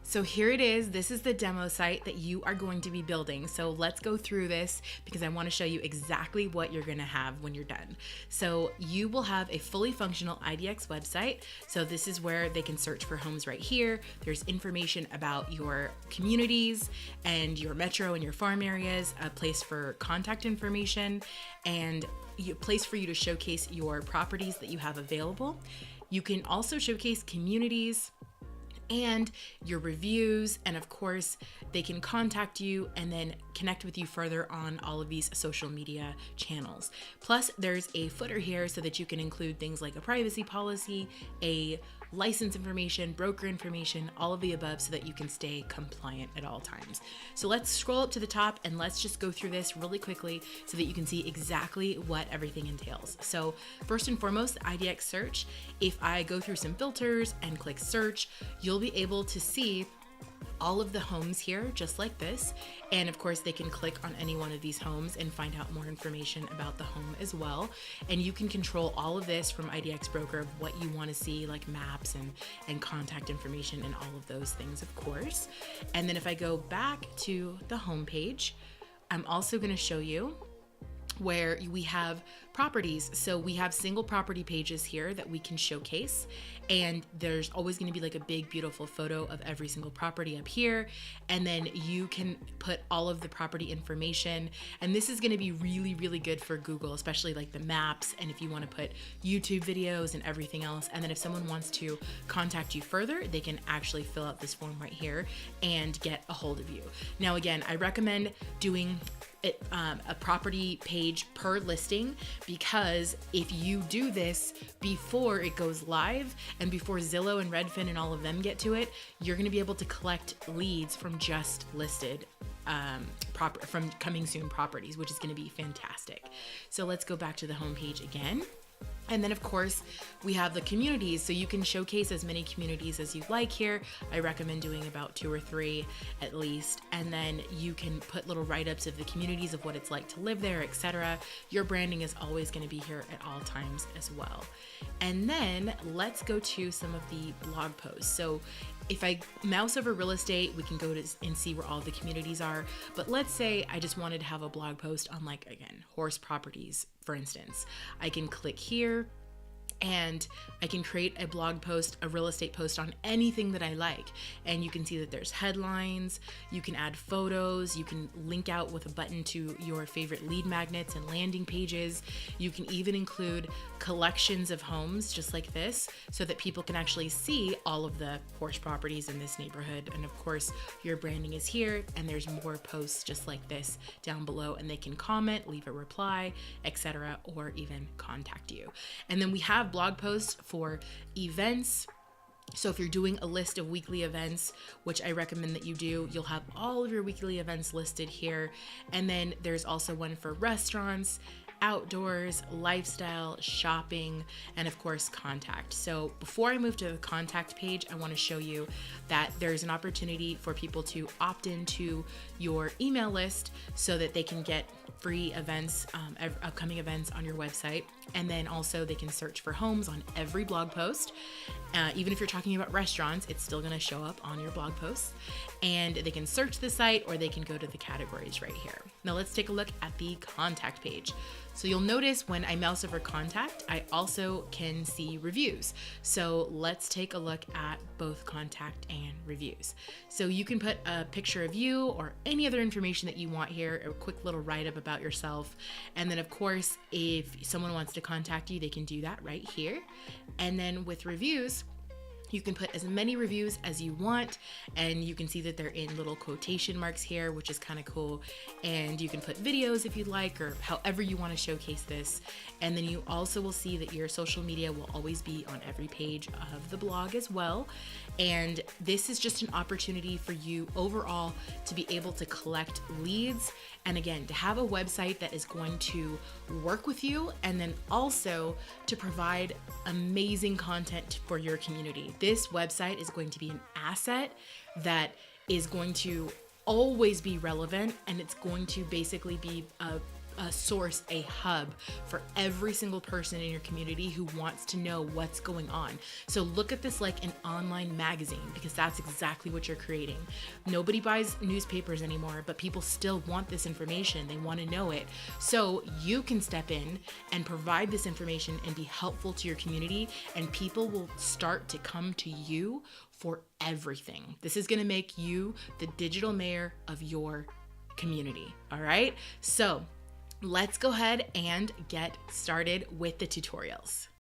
So here it is. This is the demo site that you are going to be building. So let's go through this because I want to show you exactly what you're going to have when you're done. So you will have a fully functional IDX website. So this is where they can search for homes right here. There's information about your communities and your metro and your farm areas, a place for contact information, and a place for you to showcase your properties that you have available. You can also showcase communities and your reviews, and of course they can contact you and then connect with you further on all of these social media channels. Plus there's a footer here so that you can include things like a privacy policy, a license information, broker information, all of the above, so that you can stay compliant at all times. So let's scroll up to the top and let's just go through this really quickly so that you can see exactly what everything entails. So first and foremost, the IDX search. If I go through some filters and click search, you'll be able to see all of the homes here just like this, and of course they can click on any one of these homes and find out more information about the home as well. And you can control all of this from IDX Broker of what you want to see, like maps and contact information and all of those things, of course. And then if I go back to the home page, I'm also going to show you where we have properties. So we have single property pages here that we can showcase, and there's always going to be like a big beautiful photo of every single property up here, and then you can put all of the property information. And this is going to be really good for Google, especially like the maps, and if you want to put YouTube videos and everything else. And then if someone wants to contact you further, they can actually fill out this form right here and get a hold of you. Now again, I recommend doing a property page per listing, because if you do this before it goes live and before Zillow and Redfin and all of them get to it, you're going to be able to collect leads from just listed from coming soon properties, which is going to be fantastic. So let's go back to the homepage again. And then of course we have the communities, so you can showcase as many communities as you like here. I recommend doing about 2 or 3 at least, and then you can put little write-ups of the communities, of what it's like to live there, etc. Your branding is always going to be here at all times as well. And then let's go to some of the blog posts. So if I mouse over real estate, we can go to and see where all the communities are. But let's say I just wanted to have a blog post on, like, again, horse properties, for instance. I can click here and I can create a blog post, a real estate post on anything that I like. And you can see that there's headlines, you can add photos, you can link out with a button to your favorite lead magnets and landing pages. You can even include collections of homes just like this, so that people can actually see all of the horse properties in this neighborhood. And of course, your branding is here, and there's more posts just like this down below, and they can comment, leave a reply, etc., or even contact you. And then we have blog posts for events. So if you're doing a list of weekly events, which I recommend that you do, you'll have all of your weekly events listed here. And then there's also one for restaurants, outdoors, lifestyle, shopping, and of course contact. So before I move to the contact page, I want to show you that there's an opportunity for people to opt into your email list so that they can get free events, upcoming events on your website. And then also they can search for homes on every blog post. Even if you're talking about restaurants, it's still going to show up on your blog posts. And they can search the site, or they can go to the categories right here. Now let's take a look at the contact page. So you'll notice when I mouse over contact, I also can see reviews. So let's take a look at both contact and reviews. So you can put a picture of you or any other information that you want here, a quick little write-up about yourself. And then of course, if someone wants to contact you, they can do that right here. And then with reviews, you can put as many reviews as you want, and you can see that they're in little quotation marks here, which is kind of cool. And you can put videos if you'd like, or however you want to showcase this. And then you also will see that your social media will always be on every page of the blog as well. And this is just an opportunity for you overall to be able to collect leads, and again, to have a website that is going to work with you, and then also to provide amazing content for your community. This website is going to be an asset that is going to always be relevant, and it's going to basically be a source, a hub for every single person in your community who wants to know what's going on. So look at this like an online magazine, because that's exactly what you're creating. Nobody buys newspapers anymore, but people still want this information. They want to know it. So you can step in and provide this information and be helpful to your community, and people will start to come to you for everything. This is going to make you the digital mayor of your community. All right. So let's go ahead and get started with the tutorials.